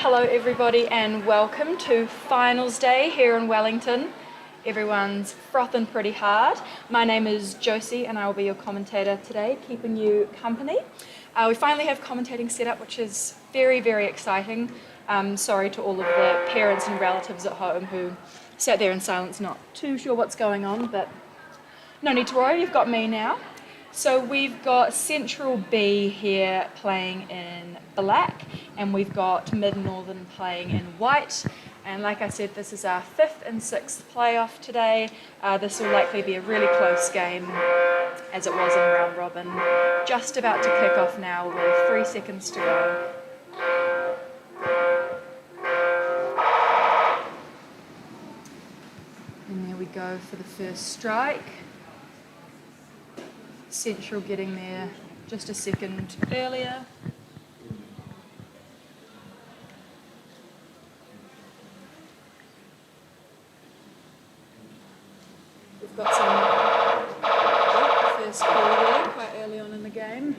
Hello everybody and welcome to finals day here in Wellington. Everyone's frothing pretty hard. My name is Josie and I will be your commentator today, keeping you company. We finally have commentating set up, which is very, very exciting. Sorry to all of the parents and relatives at home who sat there in silence, not too sure what's going on, but no need to worry, you've got me now. So we've got Central B here playing in black, and we've got Mid-Northern playing in white. And like I said, this is our 5th and 6th playoff today. This will likely be a really close game, as it was in round robin. Just about to kick off now with 3 seconds to go. And there we go for the first strike. Central getting there just a second earlier. We've got some first call there quite early on in the game.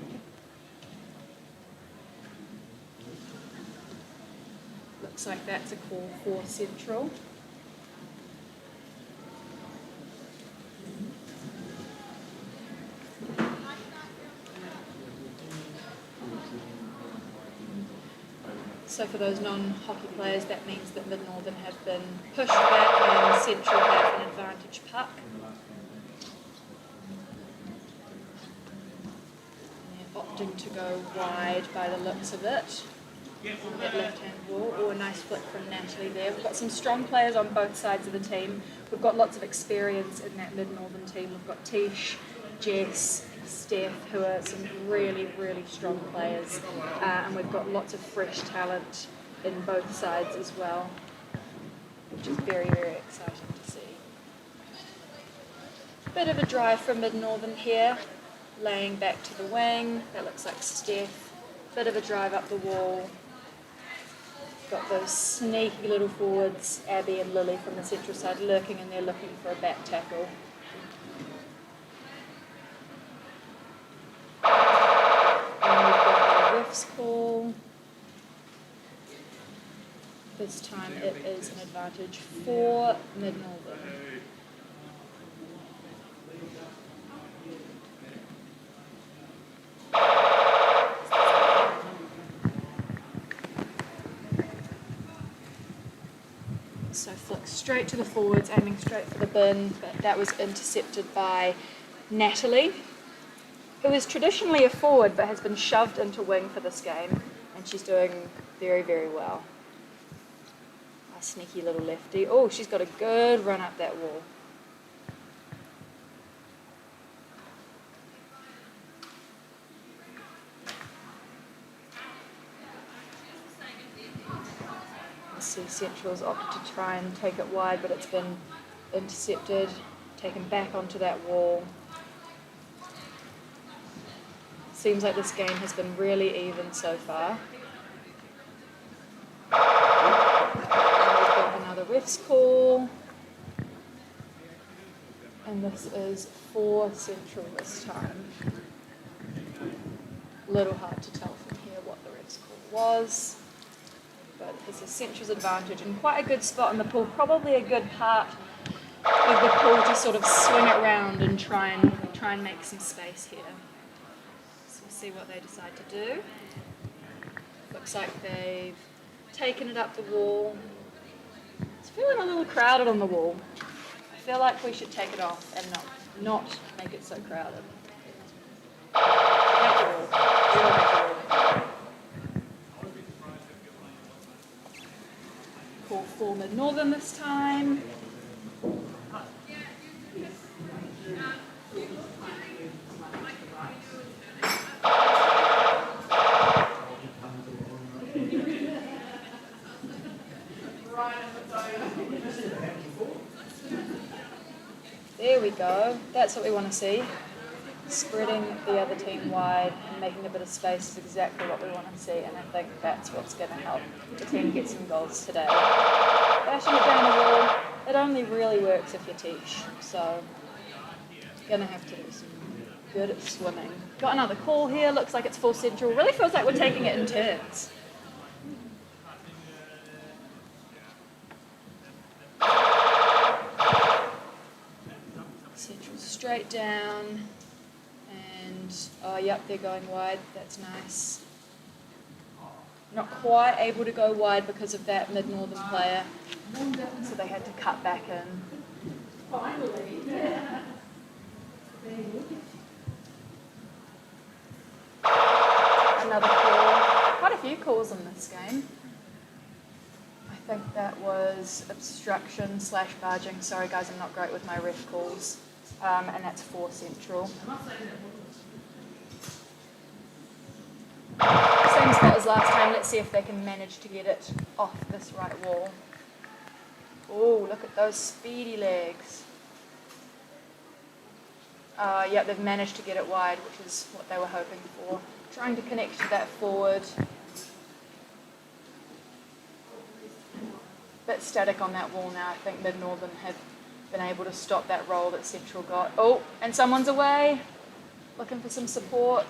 Looks like that's a call for Central. So for those non-hockey players, that means that Mid-Northern have been pushed back and Central have an advantage puck. And they're opting to go wide by the looks of it. That left-hand wall. Oh, a nice flick from Natalie there. We've got some strong players on both sides of the team. We've got lots of experience in that Mid-Northern team. We've got Tish, Jess, Steph, who are some really, really strong players, and we've got lots of fresh talent in both sides as well, which is very, very exciting to see. Bit of a drive from Mid-Northern here, laying back to the wing. That looks like Steph. Bit of a drive up the wall. Got those sneaky little forwards, Abby and Lily from the Central side, lurking in there looking for a back tackle. Call. This time it is an advantage for Mid-Northern. So flick straight to the forwards, aiming straight for the bin, but that was intercepted by Natalie, who is traditionally a forward but has been shoved into wing for this game, and she's doing very, very well. A sneaky little lefty. Oh, she's got a good run up that wall. I see Central's opted to try and take it wide, but it's been intercepted, taken back onto that wall. Seems like this game has been really even so far. And we've got another ref's call. And this is for Central this time. A little hard to tell from here what the ref's call was. But this is Central's advantage and quite a good spot in the pool. Probably a good part of the pool to sort of swing it round and try and make some space here. See what they decide to do. Looks like they've taken it up the wall. It's feeling a little crowded on the wall. I feel like we should take it off and not make it so crowded. Make the wall. We all make the wall. Call for Mid-Northern this time. There we go. That's what we want to see. Spreading the other team wide and making a bit of space is exactly what we want to see, and I think that's what's going to help the team get some goals today. Bashing it down the wall, it only really works if you're Tish, so you're going to have to do some good at swimming. Got another call here, looks like it's full Central. Really feels like we're taking it in turns. straight down, and oh yep, they're going wide, that's nice. Not quite able to go wide because of that mid-northern player, so they had to cut back in. Finally, Another call. Quite a few calls in this game. I think that was obstruction / barging. Sorry guys, I'm not great with my ref calls. And that's 4 Central. Same spot as last time. Let's see if they can manage to get it off this right wall. Oh, look at those speedy legs. Yeah, they've managed to get it wide, which is what they were hoping for. Trying to connect to that forward. Bit static on that wall now. I think Mid-Northern have been able to stop that roll that Central got. Oh, and someone's away. Looking for some support.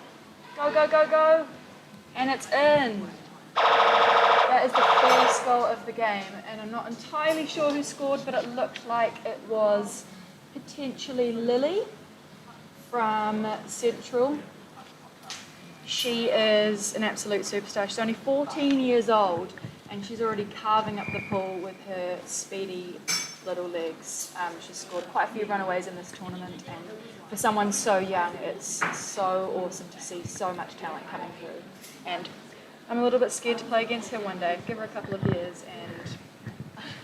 Go, go, go, go. And it's in. That is the first goal of the game. And I'm not entirely sure who scored, but it looked like it was potentially Lily from Central. She is an absolute superstar. She's only 14 years old and she's already carving up the pool with her speedy little legs. She's scored quite a few runaways in this tournament, and for someone so young, it's so awesome to see so much talent coming through. And I'm a little bit scared to play against her one day. Give her a couple of years and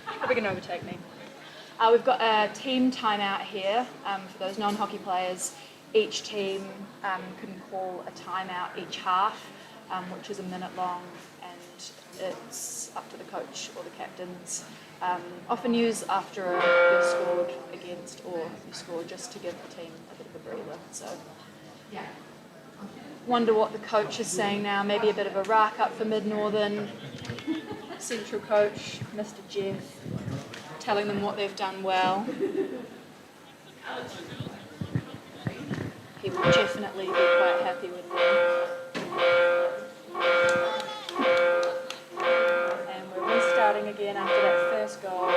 probably going to overtake me. We've got a team timeout here for those non-hockey players. Each team can call a timeout each half, which is a minute long, and it's up to the coach or the captains. Often used after you're scored against or you score, just to give the team a bit of a breather. So, wonder what the coach is saying now. Maybe a bit of a rack up for Mid-Northern. Central coach, Mr. Jeff, telling them what they've done well. He will definitely be quite happy with them. And we're restarting again after that first goal.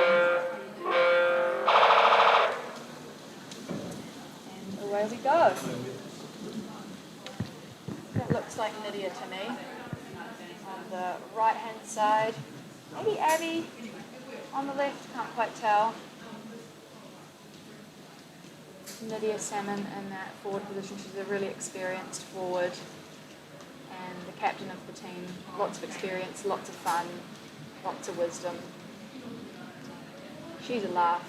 And away we go. That looks like Nydia to me. On the right hand side, maybe Abby on the left, can't quite tell. Nydia Salmon in that forward position. She's a really experienced forward and the captain of the team. Lots of experience, lots of fun, lots of wisdom. She's a laugh,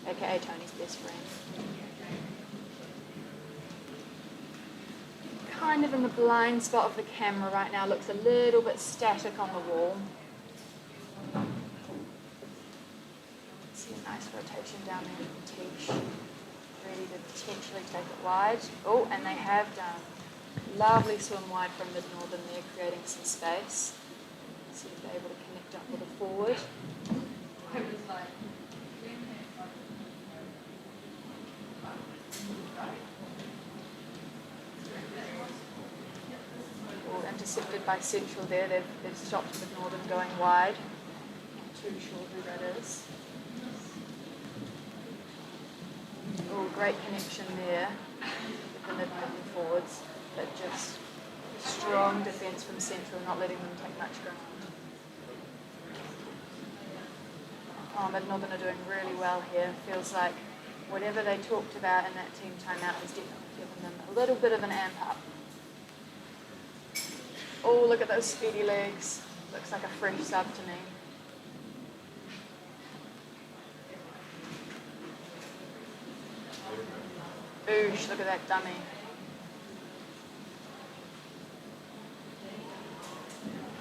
aka Tony's best friend. Kind of in the blind spot of the camera right now, looks a little bit static on the wall. See a nice rotation down there from Tish. Ready to potentially take it wide. Oh, and they have done. Lovely swim wide from Mid-Northern there, creating some space. See if they're able to connect up with a forward. Oh, intercepted by Central there. They've stopped Mid-Northern going wide. Not too sure who that is. Oh, great connection there with the Mid-Northern forwards, but just strong defence from Central, not letting them take much ground. Oh, Mid-Northern are doing really well here. Feels like whatever they talked about in that team timeout has definitely given them a little bit of an amp up. Oh, look at those speedy legs. Looks like a fresh sub to me. Boosh, look at that dummy.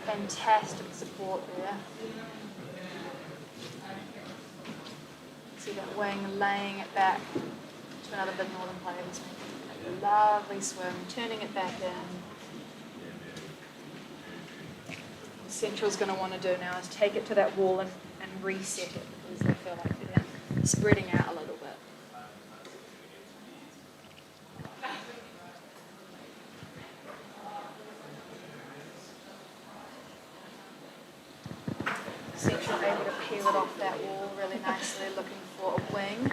Fantastic support there. See that wing laying it back to another Mid-Northern player who's making a lovely swim, turning it back in. What Central's going to want to do now is take it to that wall and reset it, because they feel like they're spreading out a little bit. Central able to peel it off that wall really nicely, looking for a wing.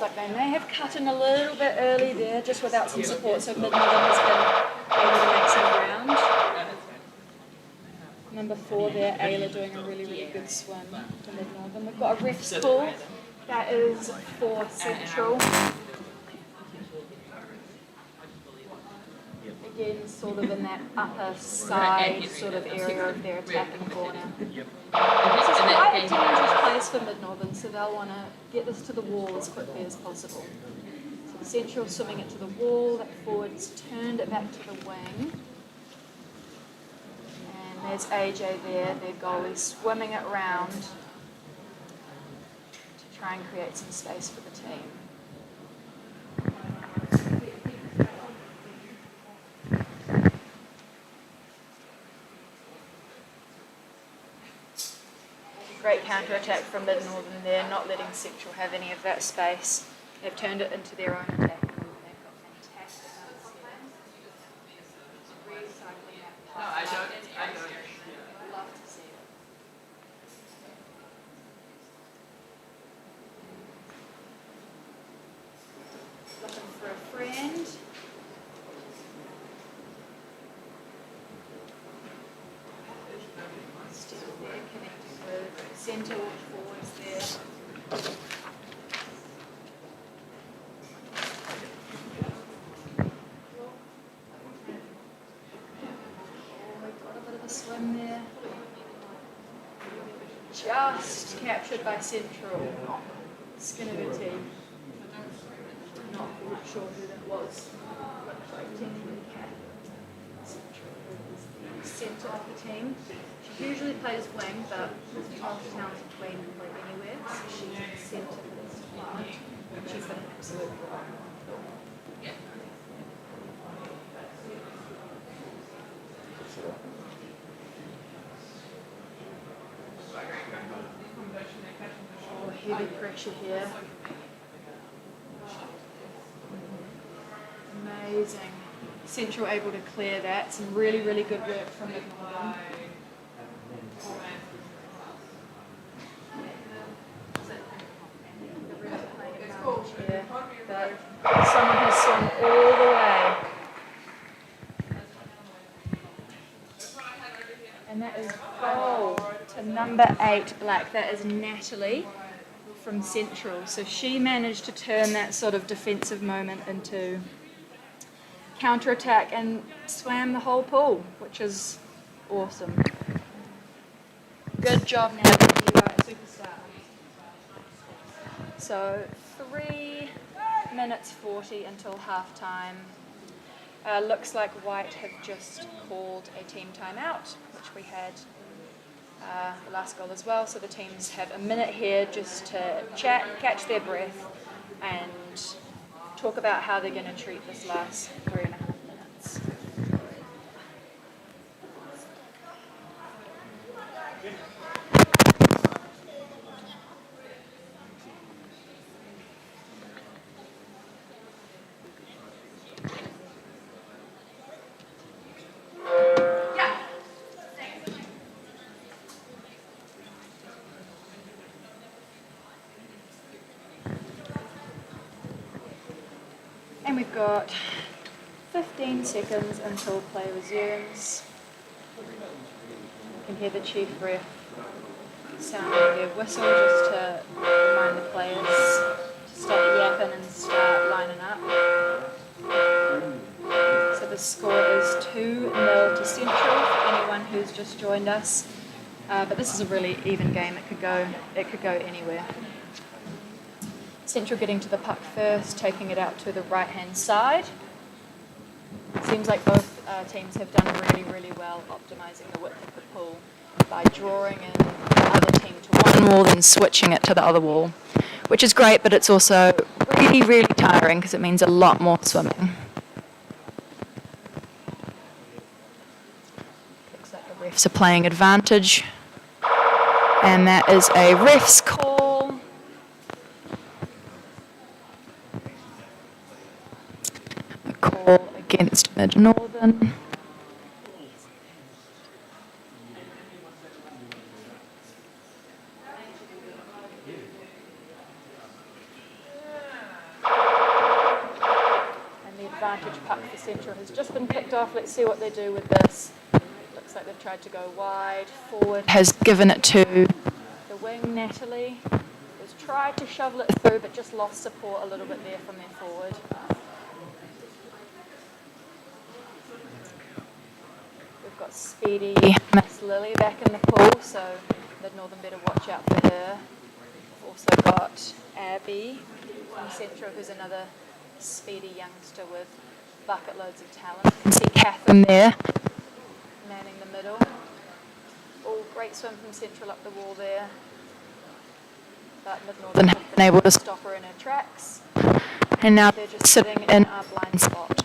looks like they may have cut in a little bit early there, just without some support, so Mid-Northern has been able to make some ground. Number 4 there, Ayla doing a really, really good swim to Mid-Northern. We've got a ref's call, that is for Central. Again, sort of in that upper side sort of area of their attacking corner. This is quite a dangerous place for Mid-Northern, so they'll want to get this to the wall as quickly as possible. So the Central swimming it to the wall, that forward's turned it back to the wing. And there's AJ there, their goalie, swimming it round to try and create some space for the team. Great counter-attack from Mid-Northern there, not letting Central have any of that space. They've turned it into their own attack. They've got fantastic understanding. Recycling that puck. Love to see it. Looking for a friend. Still there, connecting with centre forwards there. Got a bit of a swim there. Just captured by Central. Skin of her teeth. Not sure who that was. Looked like technically Cat. Central is the centre of the team. She usually plays wing, but multi-talented queen can play anywhere, so she's in the centre for this tournament. She's been an absolute rock. Oh, heavy pressure here. Amazing. Central able to clear that. Some really, really good work from Mid-Northern. Here, but someone has swum all the way. And that is goal to number 8 black. That is Natalie from Central. So she managed to turn that sort of defensive moment into counter-attack and swam the whole pool, which is awesome. Good job, Natalie. You are a superstar. So 3 minutes 40 until half-time. Looks like White have just called a team timeout, which we had the last goal as well. So the teams have a minute here just to chat, catch their breath, and talk about how they're going to treat this last 3.5 minutes. And we've got 15 seconds until play resumes. You can hear the chief ref sounding their whistle just to remind the players to stop yapping and start lining up. So the score is 2-0 to Central for anyone who's just joined us. But this is a really even game. It could go anywhere. Central getting to the puck first, taking it out to the right-hand side. It seems like both teams have done really, really well optimising the width of the pool by drawing in the other team to one wall, then switching it to the other wall, which is great, but it's also really, really tiring because it means a lot more swimming. Looks like the refs are playing advantage, and that is a ref's call. Call against Mid-Northern. advantage puck for Central has just been kicked off. Let's see what they do with this. Looks like they've tried to go wide. Forward has given it to the wing, Natalie. Has tried to shovel it through, but just lost support a little bit there from their forward. We've got speedy Miss Lily back in the pool, so Mid-Northern better watch out for her. We've also got Abby from Central, who's another speedy youngster with bucket loads of talent. You can see Catherine there, manning the middle. Oh, great swim from Central up the wall there. But Mid-Northern have been able to stop her in her tracks. And now they're just sitting in our blind spot.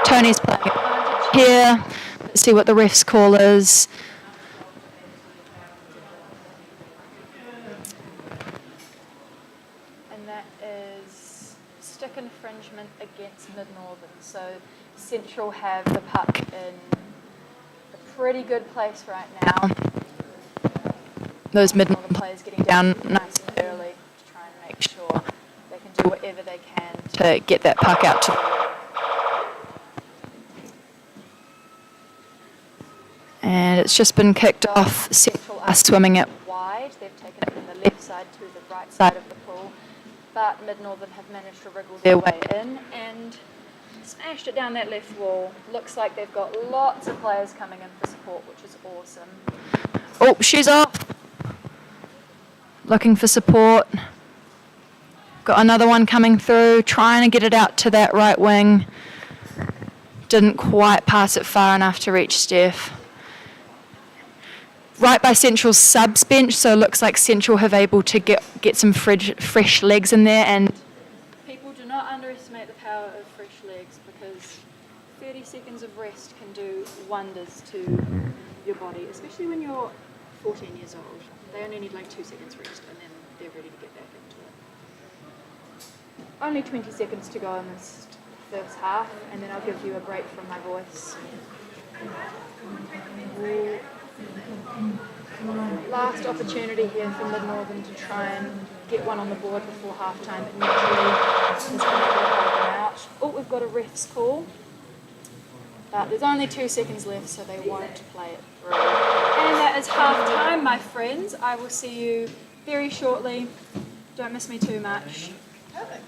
Tony's playing advantage here. Let's see what the ref's call is. And that is stick infringement against Mid-Northern. So Central have the puck in a pretty good place right now. Those Mid-Northern players getting down nice and early to try and make sure they can do whatever they can to get that puck out to the wall. And it's just been kicked off. Central are swimming it wide. They've taken it from the left side to the right side of the pool. But Mid-Northern have managed to wriggle their way in and smashed it down that left wall. Looks like they've got lots of players coming in for support, which is awesome. Oh, she's off. Looking for support. Got another one coming through, trying to get it out to that right wing. Didn't quite pass it far enough to reach Steph. Right by Central's subs bench, so it looks like Central have able to get some fresh legs in there. And people do not underestimate the power of fresh legs, because 30 seconds of rest can do wonders to your body, especially when you're 14 years old. They only need like 2 seconds rest and then they're ready to get back into it. Only 20 seconds to go in this first half, and then I'll give you a break from my voice. Last opportunity here for Mid-Northern to try and get one on the board before half-time, but naturally has been able to hold them out. Oh, we've got a ref's call. But there's only 2 seconds left, so they won't play it through. And that is half-time, my friends. I will see you very shortly. Don't miss me too much. Perfect.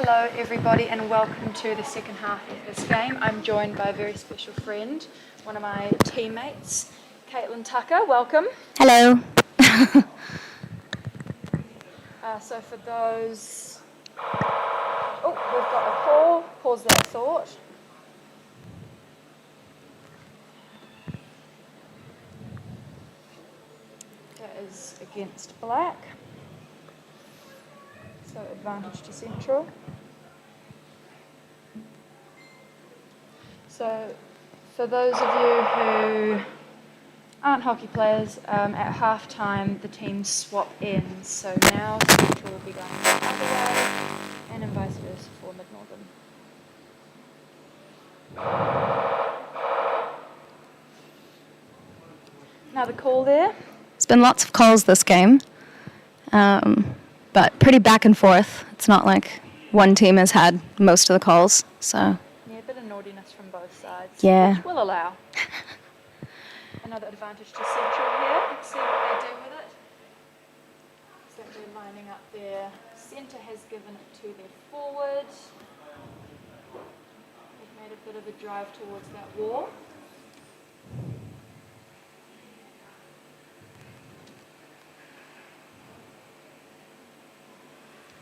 Hello everybody and welcome to the second half of this game. I'm joined by a very special friend, one of my teammates, Caitlin Tucker. Welcome. Hello. So for those... Oh, we've got a call. Pause that thought. That is against black. So advantage to central. So for those of you who aren't hockey players, at half time the teams swap ends. So now central will be going the other way and vice versa for mid-northern. Another call there. There's been lots of calls this game, but pretty back and forth. It's not like one team has had most of the calls, so... Yeah, a bit of naughtiness from both sides, Yeah. which we'll allow. Another advantage to central here. Let's see what they do with it. So they're lining up there. Centre has given it to their forward. They've made a bit of a drive towards that wall.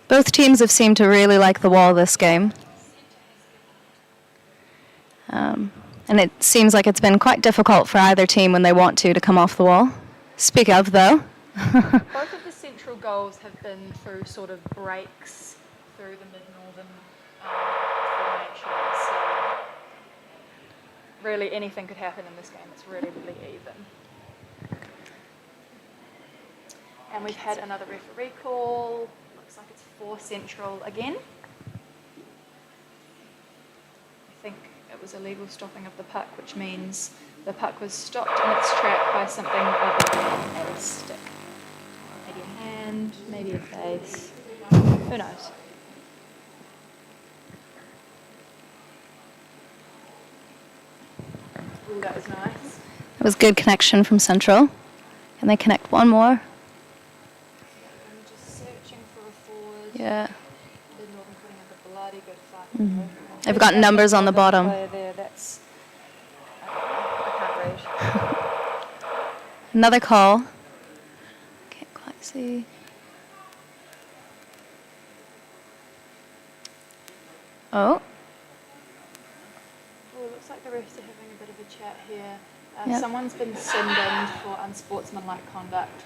Both teams have seemed to really like the wall this game. And it seems like it's been quite difficult for either team when they want to come off the wall. Speak of, though. Both of the central goals have been through sort of breaks through the mid-northern formation. So really anything could happen in this game. It's really, really even. And we've had another referee call. Looks like it's for central again. I think it was illegal stopping of the puck, which means the puck was stopped in its track by something other than a stick. Maybe a hand, maybe a face. Who knows? Ooh, that was nice. It was good connection from Central. Can they connect one more? I'm just searching for a forward. Yeah. Mid-northern putting up a bloody good fight. Mm-hmm. They've got numbers on the bottom. There, that's, I can't read. Another call. Can't quite see. Oh. Oh, looks like the refs are having a bit of a chat here. Yep. Someone's been sin-binned for unsportsmanlike conduct.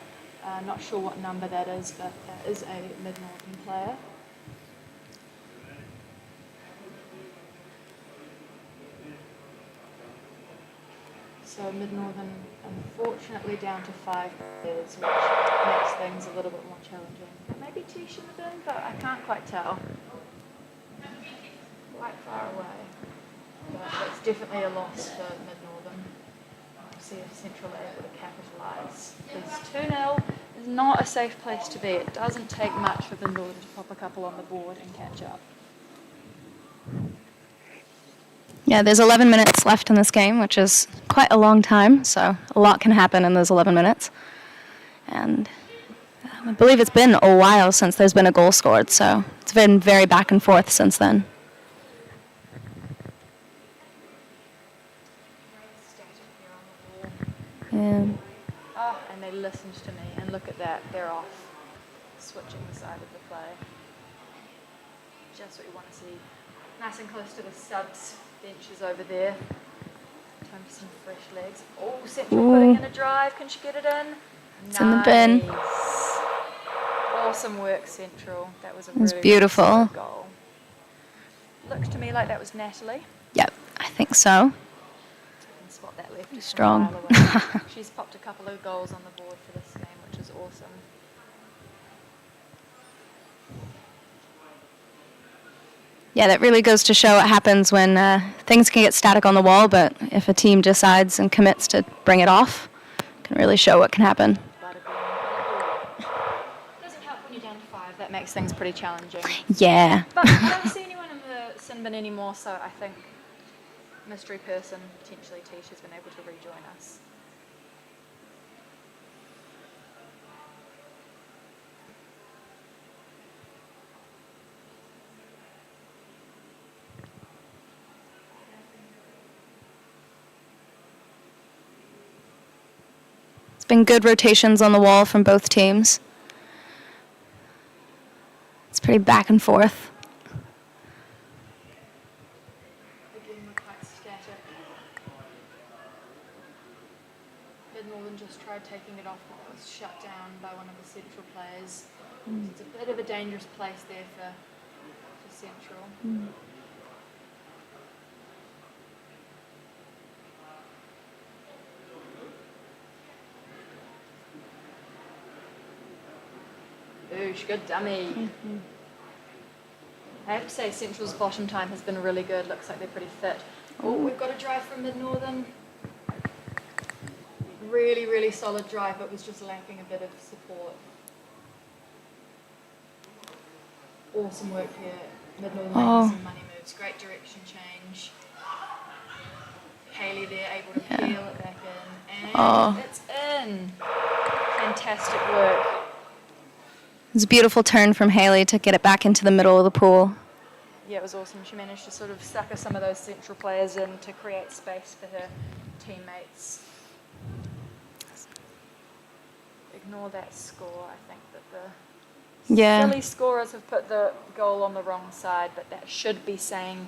Not sure what number that is, but that is a mid-northern player. So mid-northern, unfortunately, down to 5 players, which makes things a little bit more challenging. Maybe T should have been, but I can't quite tell. Quite far away. But it's definitely a loss for mid-northern. We'll see if Central are able to capitalise. Because 2-0 is not a safe place to be. It doesn't take much for mid-northern to pop a couple on the board and catch up. Yeah, there's 11 minutes left in this game, which is quite a long time, so a lot can happen in those 11 minutes. And I believe it's been a while since there's been a goal scored, so it's been very back and forth since then. Yeah. Oh, and they listened to me, and look at that, they're off. Switching the side of the play. Just what you want to see. Nice and close to the subs benches over there. Time for some fresh legs. Oh, Central putting in a drive. Can she get it in? It's in the bin. Awesome work, Central. That was a was really beautiful. Really goal. Looks to me like that was Natalie. Yep, I think so. I can spot that left. Strong. She's popped a couple of goals on the board for this game, which is awesome. Yeah, that really goes to show what happens when things can get static on the wall, but if a team decides and commits to bring it off, it can really show what can happen. Doesn't help when you're down to 5. That makes things pretty challenging. Yeah. But I don't see anyone in the sin bin anymore, so I think mystery person, potentially Tish, has been able to rejoin us. It's been good rotations on the wall from both teams. It's pretty back and forth. Again, we're quite static. Mid-Northern just tried taking it off, but that was shut down by one of the Central players. It's a bit of a dangerous place there for Central. Oosh, good dummy. I have to say Central's bottom time has been really good. Looks like they're pretty fit. Oh, we've got a drive from Mid-Northern. Really, really solid drive, but was just lacking a bit of support. Awesome work here. Mid-Northern making some money moves. Great direction change. Haley there able to peel it back in. And it's in. Fantastic work. It was a beautiful turn from Haley to get it back into the middle of the pool. Yeah, it was awesome. She managed to sort of sucker some of those Central players in to create space for her teammates. Ignore that score. I think that the silly scorers have put the goal on the wrong side, but that should be saying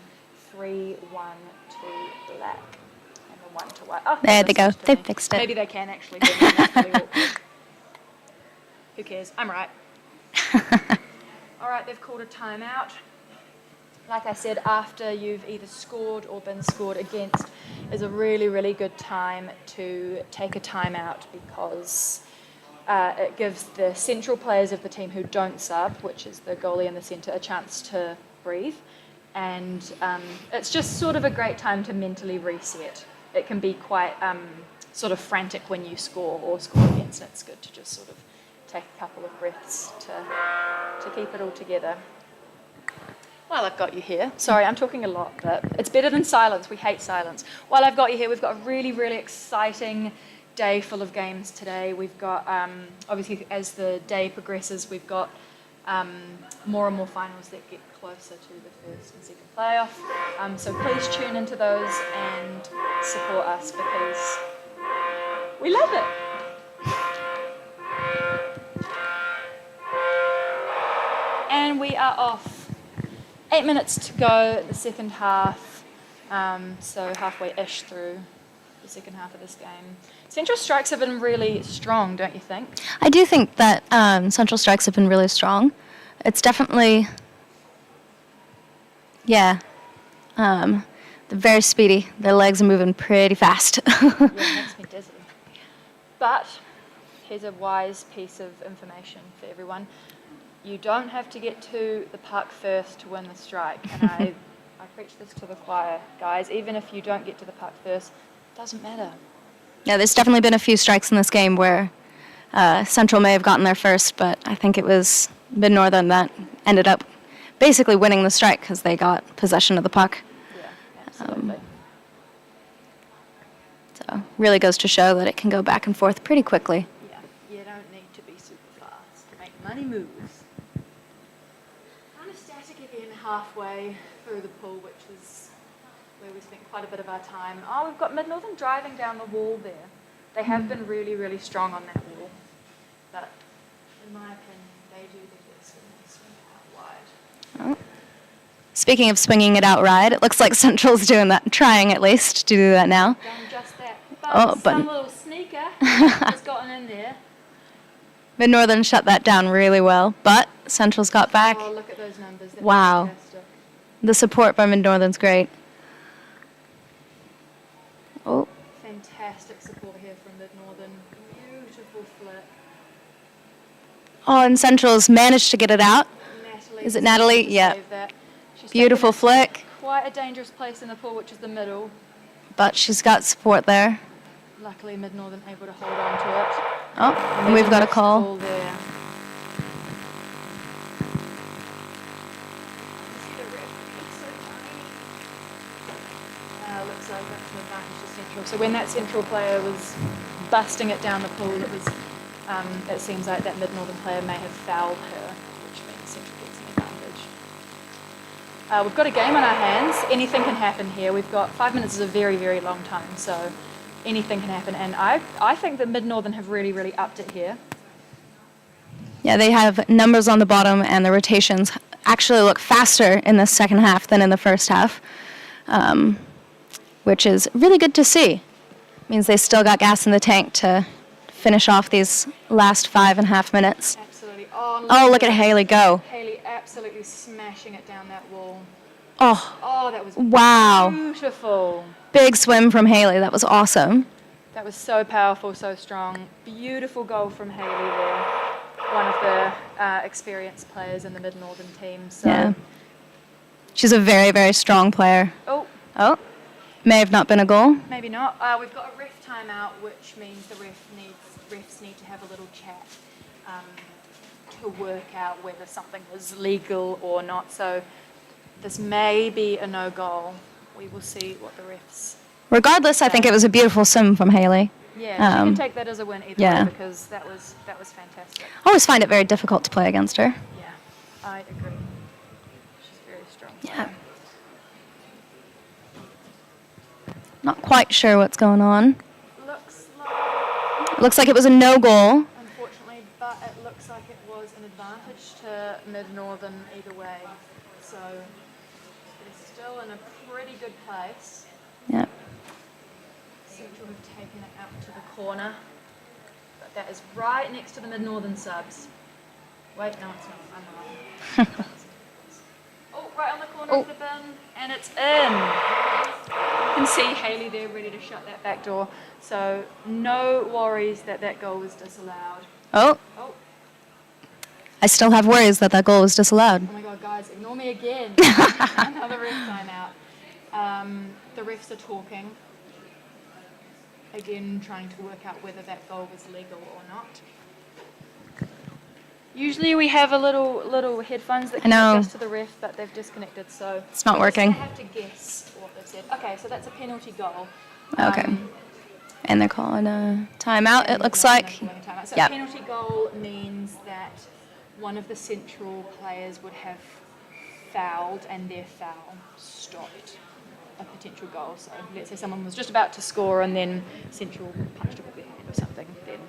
3-1 to Black and the 1 to White. Oh, There they go. They fixed it. Maybe they can actually do it. That's really awkward. Who cares? I'm right. All right, they've called a timeout. Like I said, after you've either scored or been scored against is a really, really good time to take a timeout because it gives the central players of the team who don't sub, which is the goalie in the centre, a chance to breathe. And it's just sort of a great time to mentally reset. It can be quite sort of frantic when you score or score against, and it's good to just sort of take a couple of breaths to keep it all together. While I've got you here, sorry, I'm talking a lot, but it's better than silence. We hate silence. While I've got you here, we've got a really, really exciting day full of games today. We've got, obviously, as the day progresses, we've got more and more finals that get closer to the first and second playoff. So please tune into those and support us because we love it. And we are off. 8 minutes to go, the second half, so halfway-ish through the second half of this game. Central Strikes have been really strong, don't you think? I do think that Central Strikes have been really strong. It's definitely, they're very speedy. Their legs are moving pretty fast. Yeah, it makes me dizzy. But here's a wise piece of information for everyone. You don't have to get to the puck first to win the strike. And I preach this to the choir, guys. Even if you don't get to the puck first, it doesn't matter. Yeah, there's definitely been a few strikes in this game where Central may have gotten there first, but I think it was Mid-Northern that ended up basically winning the strike because they got possession of the puck. Yeah, absolutely. So really goes to show that it can go back and forth pretty quickly. Yeah, you don't need to be super fast to make money moves. Kind of static again halfway through the pool, which is where we spent quite a bit of our time. Oh, we've got Mid-Northern driving down the wall there. They have been really, really strong on that wall. But in my opinion, they do the best when they swing it out wide. Oh. Speaking of swinging it out wide, it looks like Central's doing that, trying at least to do that now. Done just that. But some little sneaker has gotten in there. Mid-Northern shut that down really well, but Central's got back. Oh, look at those numbers. That's Wow. fantastic. The support by Mid-Northern's great. Oh. Fantastic support here from Mid-Northern. Beautiful flip. Oh, and Central's managed to get it out. Natalie. Is it Natalie? Yeah. She's Beautiful taken it to flick, quite a dangerous place in the pool, which is the middle. but she's got support there. Luckily, Mid-Northern able to hold on to it. Oh, and we've got a call. There. Looks like that's an advantage to Central. So when that Central player was busting it down the pool, it was. It seems like that Mid-Northern player may have fouled her, which means Central gets an advantage. We've got a game on our hands. Anything can happen here. We've got 5 minutes is a very, very long time, so anything can happen. And I think that Mid Northern have really upped it here. Yeah, they have numbers on the bottom, and the rotations actually look faster in the second half than in the first half, which is really good to see. Means they still got gas in the tank to finish off these last 5.5 minutes. Absolutely. Oh, look at Haley go. Haley absolutely smashing it down that wall. Oh, That was wow. beautiful. Big swim from Haley. That was awesome. That was so powerful, so strong. Beautiful goal from Haley there. One of the experienced players in the Mid Northern team. So. Yeah. She's a very, very strong player. Oh, may have not been a goal. Maybe not. We've got a ref timeout, which means the refs need to have a little chat to work out whether something was legal or not. So this may be a no goal. We will see what the refs. Regardless, I think it was a beautiful swim from Haley. Yeah, she can take that as a win either way because that was fantastic. I always find it very difficult to play against her. Yeah, I agree. She's very strong. Yeah. Not quite sure what's going on. Looks like it was a no goal. Unfortunately, but it looks like it was an advantage to Mid Northern either way. So they're still in a pretty good place. Yeah. Central have taken it out to the corner. But that is right next to the Mid Northern subs. Wait, no, it's not. I'm wrong. Oh, right on the corner of the bin, and it's in. You can see Haley there ready to shut that back door. So no worries that goal was disallowed. Oh. I still have worries that goal was disallowed. Oh my God, guys, ignore me again. Another ref timeout. The refs are talking. Again, trying to work out whether that goal was legal or not. Usually we have a little headphones that connect us to the ref, but they've disconnected, so it's not working. I have to guess what they've said. Okay, so that's a penalty goal. Okay. And they're calling a timeout, it looks like. So a penalty goal means that one of the Central players would have fouled and their foul stopped a potential goal. So let's say someone was just about to score and then Central punched it with their hand or something, then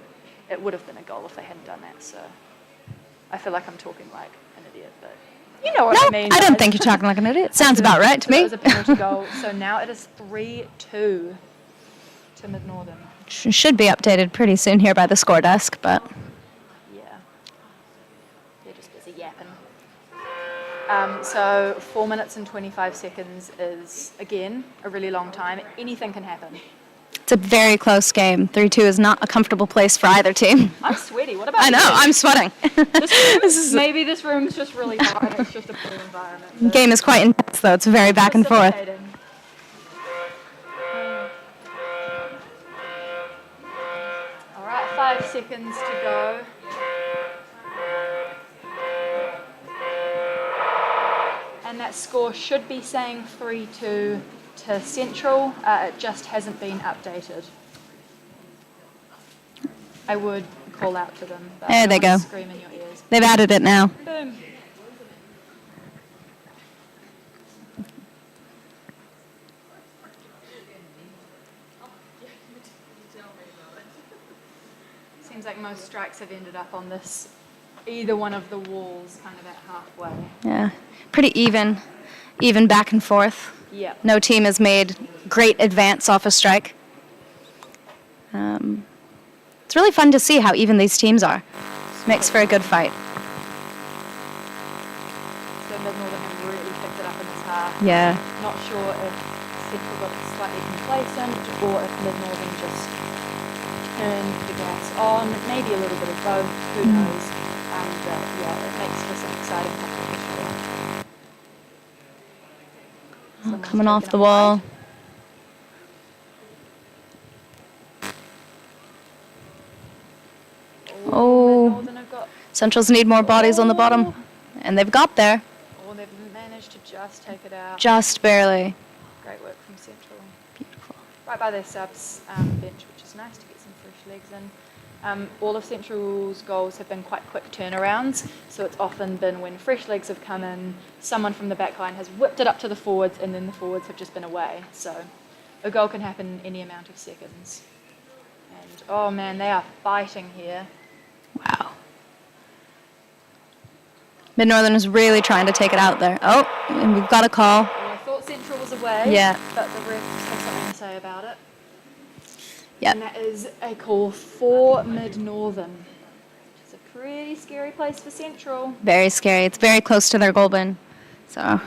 it would have been a goal if they hadn't done that. So I feel like I'm talking like an idiot, but you know what I mean. I don't think you're talking like an idiot. Sounds about right to me. It was a penalty goal. So now it is 3-2 to Mid Northern. Should be updated pretty soon here by the score desk, but yeah, they're just busy yapping. So 4 minutes and 25 seconds is again a really long time. Anything can happen. it's a very close game. 3-2 is not a comfortable place for either team. I'm sweaty. What about I know, you? I'm sweating. Maybe this room's just really hot and it's just a pool environment. The game is quite intense, though. It's very back and forth. All right, 5 seconds to go. And that score should be saying 3-2 to Central. It just hasn't been updated. I would call out to them, but There they go. scream in your ears. They've added it now. Boom. Seems like most strikes have ended up on this, either one of the walls, kind of at halfway. Yeah, pretty even back and forth. Yeah. No team has made great advance off a strike. It's really fun to see how even these teams are. Makes for a good fight. So Mid Northern have really picked it up in this half. Yeah. Not sure if Central got slightly complacent or if Mid Northern just turned the gas on. Maybe a little bit of both. Who knows? Yeah, it makes for some exciting competition. Coming off the wall. Oh, Centrals need more bodies on the bottom. And they've got there. Oh, they've managed to just take it out. Just barely. Great work from Central. Beautiful. Right by their subs bench, which is nice to get some fresh legs in. All of Central's goals have been quite quick turnarounds, so it's often been when fresh legs have come in, someone from the back line has whipped it up to the forwards, and then the forwards have just been away. So a goal can happen in any amount of seconds. And oh man, they are fighting here. Wow. Mid-Northern is really trying to take it out there. Oh, and we've got a call. Well, I thought Central was away, Yeah. but the refs have something to say about it. Yep. And that is a call for Mid-Northern, which is a pretty scary place for Central. Very scary. It's very close to their goal bin. So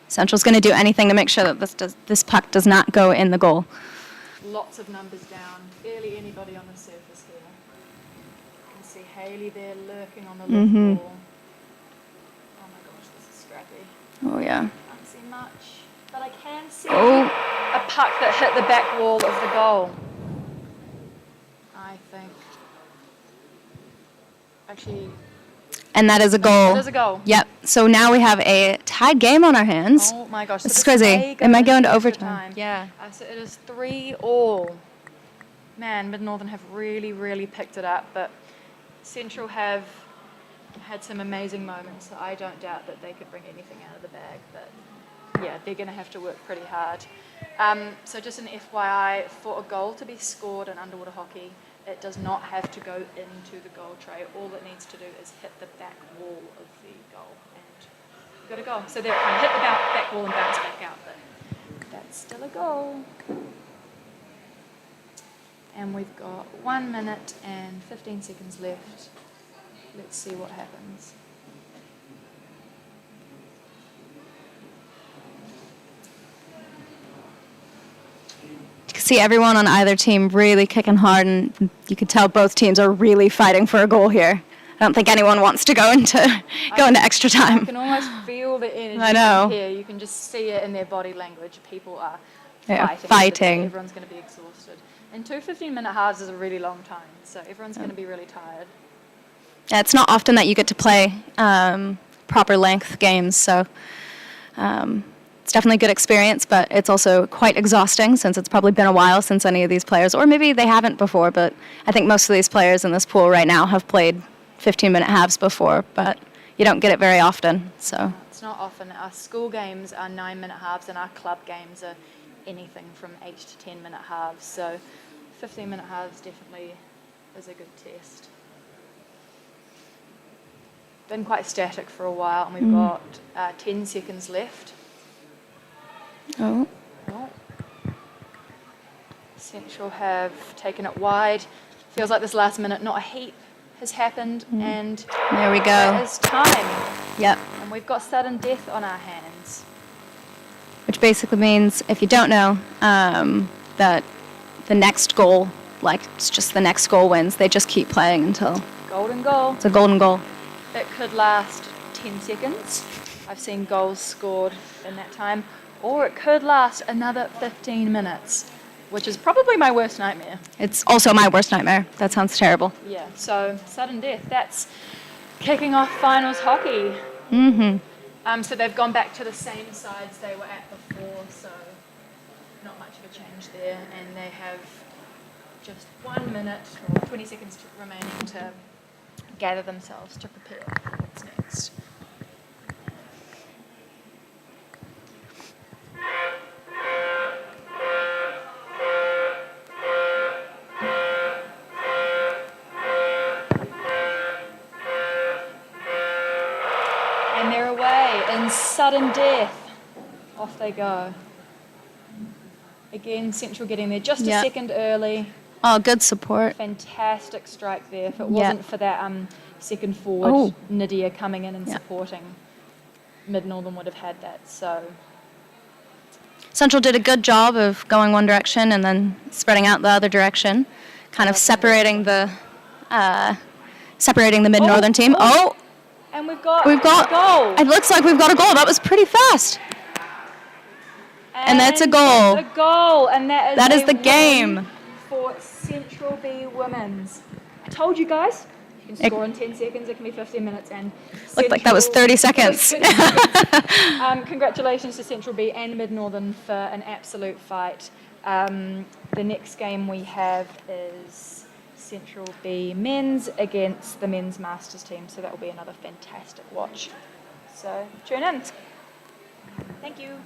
Central's going to do anything to make sure that this puck does not go in the goal. Lots of numbers down, barely anybody on the surface here. You can see Haley there lurking on the left wall. Oh my gosh, this is scrappy. Oh, yeah. Can't see much, but I can see Oh. a puck that hit the back wall of the goal. I think. Actually, And that is a goal. it is a goal. Yep. So now we have a tied game on our hands. Oh my gosh, This so is crazy. may It might go into extra overtime. time. Yeah. So it is 3-3. Man, Mid-Northern have really, really picked it up, but Central have had some amazing moments. So I don't doubt that they could bring anything out of the bag, but yeah, they're going to have to work pretty hard. So just an FYI, for a goal to be scored in underwater hockey, it does not have to go into the goal tray. All it needs to do is hit the back wall of the goal, and you've got a goal. So they're kind of hit the back wall and bounce back out, but that's still a goal. And we've got 1 minute and 15 seconds left. Let's see what happens. You can see everyone on either team really kicking hard, and you can tell both teams are really fighting for a goal here. I don't think anyone wants to go into extra I time. can almost feel the energy I know. from here. You can just see it in their body language. People are Yeah, fighting. fighting. Everyone's going to be exhausted. And 2 15-minute halves is a really long time, so everyone's going to be really tired. Yeah, it's not often that you get to play proper length games, so it's definitely a good experience, but it's also quite exhausting since it's probably been a while since any of these players, or maybe they haven't before, but I think most of these players in this pool right now have played 15-minute halves before, but you don't get it very often. So It's not often. Our school games are 9-minute halves, and our club games are anything from 8 to 10-minute halves. So 15-minute halves definitely is a good test. Been quite static for a while, and we've got 10 seconds left. oh, Central have taken it wide. Feels like this last minute, not a heap has happened, and there we that go. is time. Yep. And we've got sudden death on our hands. Which basically means, if you don't know, that the next goal, like it's just the next goal wins. They just keep playing until Golden goal. it's a golden goal. It could last 10 seconds. I've seen goals scored in that time. Or it could last another 15 minutes, which is probably my worst nightmare. It's also my worst nightmare. That sounds terrible. Yeah, so sudden death, that's kicking off finals hockey. Mm-hmm. So they've gone back to the same sides they were at before, so not much of a change there. And they have just 1 minute or 20 seconds remaining to gather themselves to prepare for what's next. And they're away in sudden death. Off they go. Again, Central getting there just a second early. Oh, good support. Fantastic strike there. If it Yeah. wasn't for that second forward, Oh. Nydia coming in and Yeah. supporting, Mid-Northern would have had that. So Central did a good job of going one direction and then spreading out the other direction, kind of separating the Mid-Northern team. Oh, and we've got we've got a goal. It looks like we've got a goal. That was pretty fast. And that's a goal. That's a goal, and That is a the win game. for Central B Women's. I told you guys. You can score in 10 seconds. It can be 15 minutes, and Looked like that was 30 seconds. Congratulations to Central B and Mid-Northern for an absolute fight. The next game we have is Central B Men's against the Men's Masters team, so that will be another fantastic watch. So tune in. Thank you.